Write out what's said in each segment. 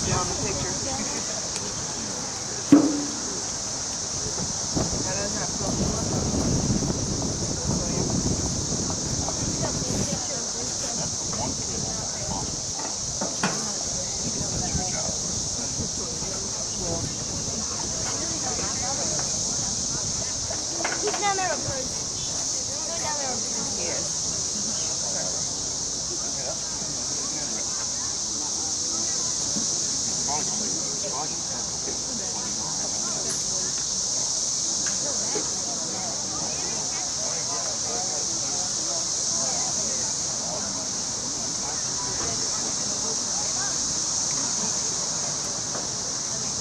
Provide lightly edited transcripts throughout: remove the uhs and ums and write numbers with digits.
you on the picture. That doesn't have to He's down there with birds. They're down there with birds. Yes.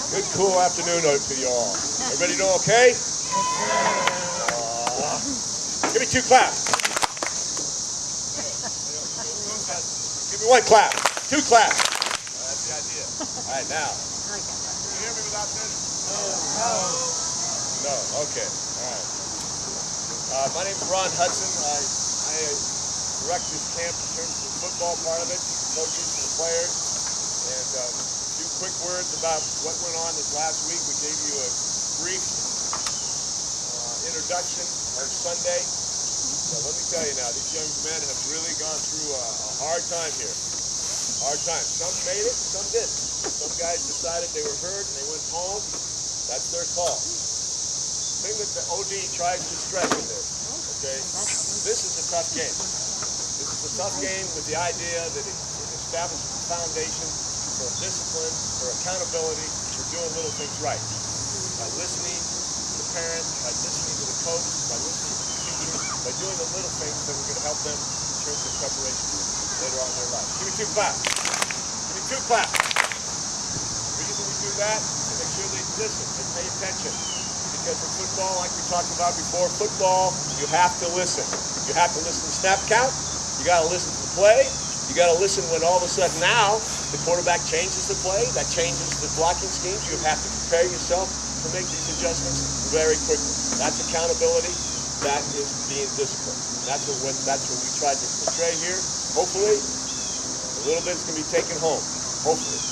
Good cool afternoon to you all. Everybody doing okay? Give me 2 claps. Give me 1 clap. 2 claps. That's the idea. All right, now. Can you hear me without this? No. Okay. All right. My name is Ron Hudson. I direct this camp in terms of the football part of it, coaches and the players, and few quick words about what went on this last week. We gave you a brief introduction on Sunday. So let me tell you now, these young men have really gone through a hard time here. Hard time. Some made it, some didn't. Some guys decided they were hurt and they went home. That's their call. The thing that the OD tries to stress in this, okay, this is a tough game. This is a tough game with the idea that it establishes a foundation for discipline, for accountability, for doing little things right. By listening to the parents, by listening to the coach, by listening to the teacher, by doing the little things that are going to help them in terms of preparation later on in their life. Give me 2 claps. Give me 2 claps. The reason we do that is to make sure they listen, they pay attention. Because in football, like we talked about before, football, you have to listen. You have to listen to snap count. You got to listen to the play. You got to listen when all of a sudden now the quarterback changes the play, that changes the blocking schemes. You have to prepare yourself to make these adjustments very quickly. That's accountability. That is being disciplined. That's what we tried to portray here. Hopefully, a little bit is going to be taken home. Hopefully.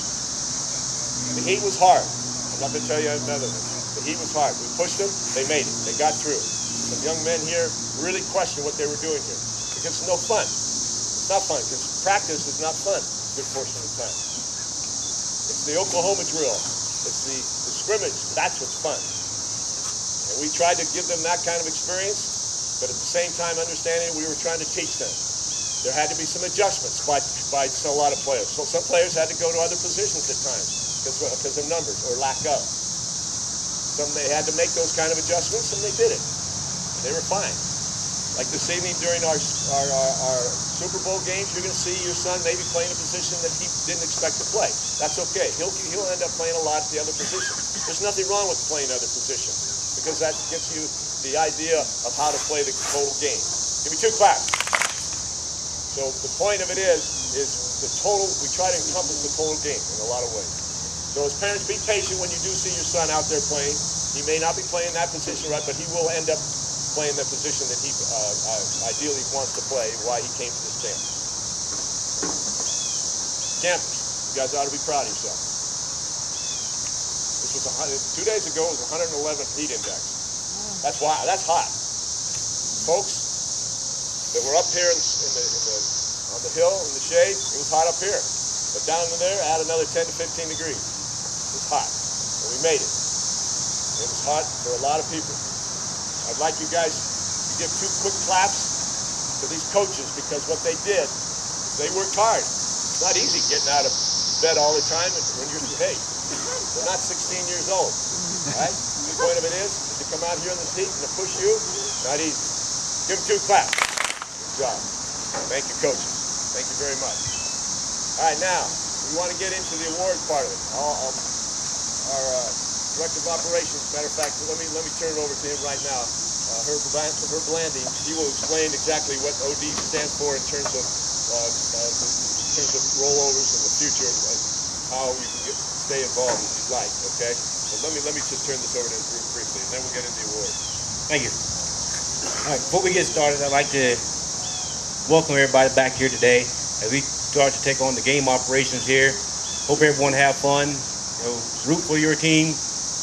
The heat was hard. I'm not going to tell you another thing. The heat was hard. We pushed them. They made it. They got through. Some young men here really questioned what they were doing here because it's no fun. It's not fun because practice is not fun a good portion of the time. It's the Oklahoma drill. It's the scrimmage. That's what's fun. And we tried to give them that kind of experience, but at the same time understanding we were trying to teach them. There had to be some adjustments by a lot of players. So some players had to go to other positions at times because of numbers or lack of. Some they had to make those kind of adjustments, and they did it. They were fine. Like this evening during our Super Bowl games, you're going to see your son maybe playing a position that he didn't expect to play. That's okay. He'll end up playing a lot at the other position. There's nothing wrong with playing other positions because that gives you the idea of how to play the total game. Give me 2 claps. So the point of it is the total. We try to encompass the total game in a lot of ways. So as parents, be patient when you do see your son out there playing. He may not be playing that position right, but he will end up playing the position that he ideally wants to play while he came to this camp. Campers, you guys ought to be proud of yourself. This was 2 days ago. It was 111 heat index. That's wild. That's hot, folks. That were up here on the hill in the shade. It was hot up here, but down in there, add another 10 to 15 degrees. It was hot, and we made it. It was hot for a lot of people. I'd like you guys to give 2 quick claps to these coaches because what they did, they worked hard. It's not easy getting out of bed all the time when you're, hey, we're not 16 years old, all right? The point of it is to come out here in this heat and to push you, not easy. Give them 2 claps. Good job. Thank you, coaches. Thank you very much. All right, now, we want to get into the awards part of it. Our Director of Operations, matter of fact, let me turn it over to him right now. Herb Blandy, he will explain exactly what OD stands for in terms of rollovers in the future and how you can stay involved if you'd like. Okay, so let me just turn this over to him briefly, and then we'll get into the awards. Thank you. All right, before we get started, I'd like to welcome everybody back here today as we start to take on the game operations here. Hope everyone have fun. You know, root for your team,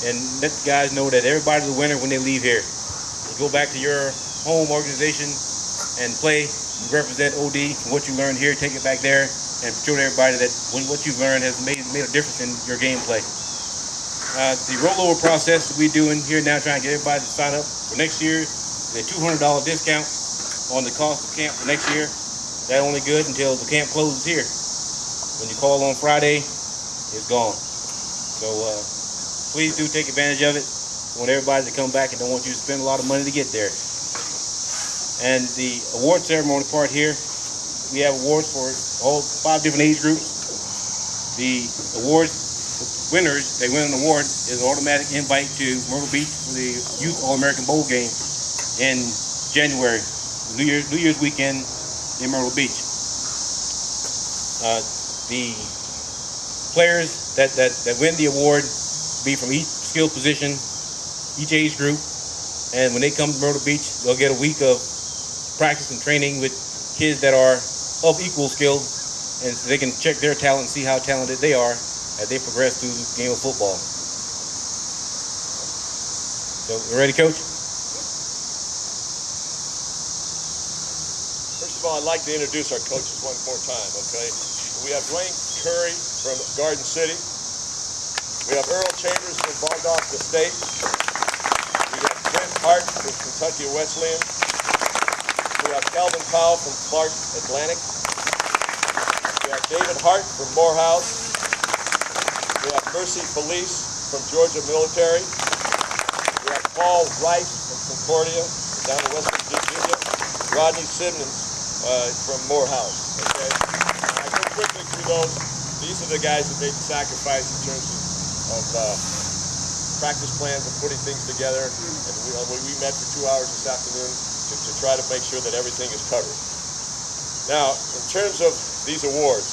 and let the guys know that everybody's a winner when they leave here. You go back to your home organization and play, represent OD. What you learned here, take it back there, and show everybody that what you've learned has made a difference in your gameplay. The rollover process that we're doing here now, trying to get everybody to sign up for next year, the $200 discount on the cost of camp for next year. That's only good until the camp closes here. When you call on Friday, it's gone. So please do take advantage of it. I want everybody to come back and don't want you to spend a lot of money to get there. And the award ceremony part here, we have awards for all 5 different age groups. The awards winners, they win an award, is an automatic invite to Myrtle Beach for the Youth All-American Bowl game in January, New Year's weekend in Myrtle Beach. The players that win the award be from each skill position, each age group, and when they come to Myrtle Beach, they'll get a week of practice and training with kids that are of equal skill, and so they can check their talent and see how talented they are as they progress through the game of football. So, you ready, Coach? First of all, I'd like to introduce our coaches one more time, okay? We have Dwayne Curry from Garden City. We have Earl Chambers from Valdosta State. We have Brent Hart from Kentucky Wesleyan. We have Calvin Powell from Clark Atlantic. We have David Hart from Morehouse. We have Mercy Felice from Georgia Military. We have Paul Rice from Concordia, down in West Virginia. Rodney Simmons from Morehouse. Okay, I go quickly through those. These are the guys that made the sacrifice in terms of practice plans and putting things together. And we met for 2 hours this afternoon to try to make sure that everything is covered. Now, in terms of these awards,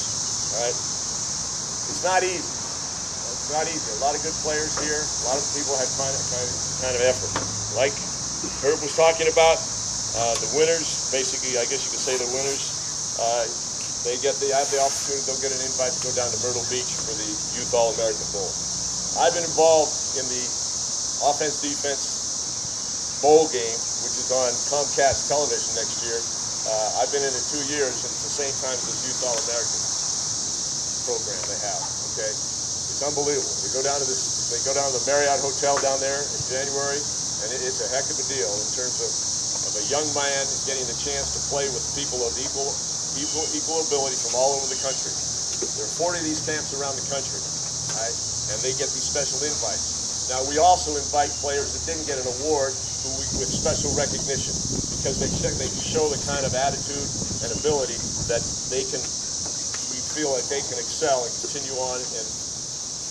all right, it's not easy. It's not easy. A lot of good players here. A lot of people had kind of effort. Like Herb was talking about, the winners, basically, I guess you could say the winners, they have the opportunity, they'll get an invite to go down to Myrtle Beach for the Youth All-American Bowl. I've been involved in the offense-defense bowl game, which is on Comcast television next year. I've been in it 2 years, and it's the same time as this Youth All-American program they have, okay? It's unbelievable. They go down to the Marriott Hotel down there in January, and it's a heck of a deal in terms of a young man getting the chance to play with people of equal ability from all over the country. There are 40 of these camps around the country, right? And they get these special invites. Now, we also invite players that didn't get an award with special recognition because they show the kind of attitude and ability that we feel like they can excel and continue on, and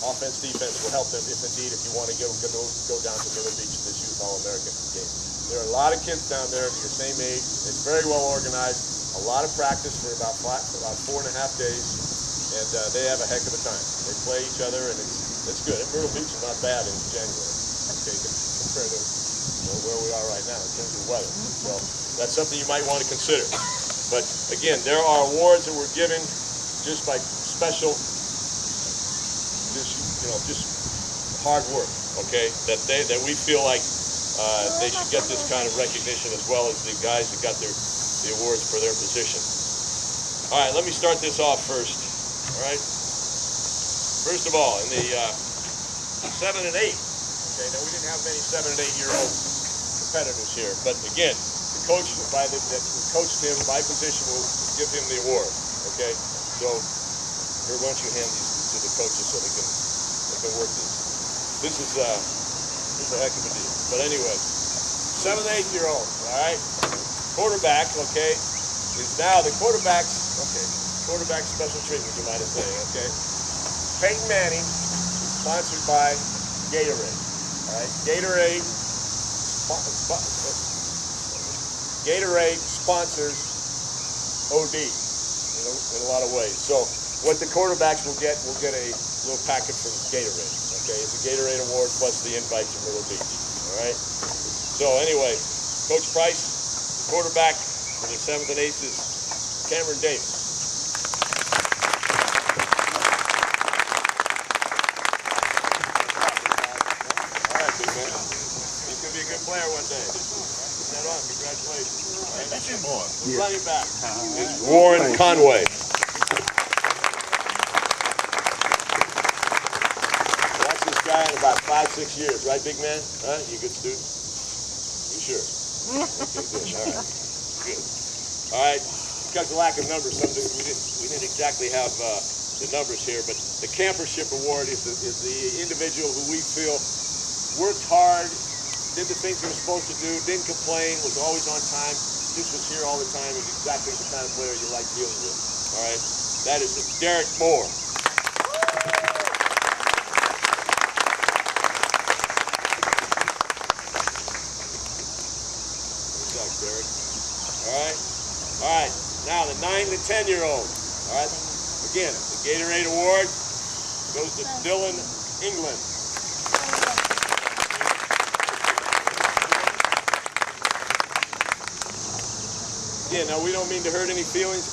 offense, defense will help them if you want to go down to Myrtle Beach to this Youth All-American game. There are a lot of kids down there your same age. It's very well organized. A lot of practice for about 4.5 days, and they have a heck of a time. They play each other, and it's good. And Myrtle Beach is not bad in January, okay, compared to where we are right now in terms of weather. So that's something you might want to consider. But again, there are awards that we're giving just by special, just hard work, okay? That we feel like they should get this kind of recognition as well as the guys that got the awards for their position. All right, let me start this off first. All right. First of all, in the 7 and 8. Okay, now we didn't have many 7 and 8 year old competitors here, but again, the coach that coached him by position will give him the award. Okay, so here, why don't you hand these to the coaches so they can work these. This is a heck of a deal. But anyway, 7 and 8 year olds. All right, quarterback. Okay, is now the quarterback's. Okay, quarterback special treatment, you might say. Okay, Peyton Manning is sponsored by Gatorade. All right, Gatorade sponsors OD in a lot of ways. So what the quarterbacks will get a little packet from Gatorade. Okay, it's a Gatorade award plus the invite to Myrtle Beach. All right. So anyway, Coach Price, the quarterback for the 7th and 8th is Cameron Davis. The running back is Warren Conway. Watch this guy in about 5-6 years, right, big man? Huh? You a good student? You sure? Okay, good. All right. Good. All right. Because of lack of numbers, we didn't exactly have the numbers here, but the Campership Award is the individual who we feel worked hard, did the things he was supposed to do, didn't complain, was always on time, just was here all the time, is exactly the kind of player you like dealing with. All right? That is Derek Moore. Good job, Derek. All right? All right. Now, the 9 to 10-year-old. All right? Again, the Gatorade Award goes to Dylan England. Yeah, now we don't mean to hurt any feelings.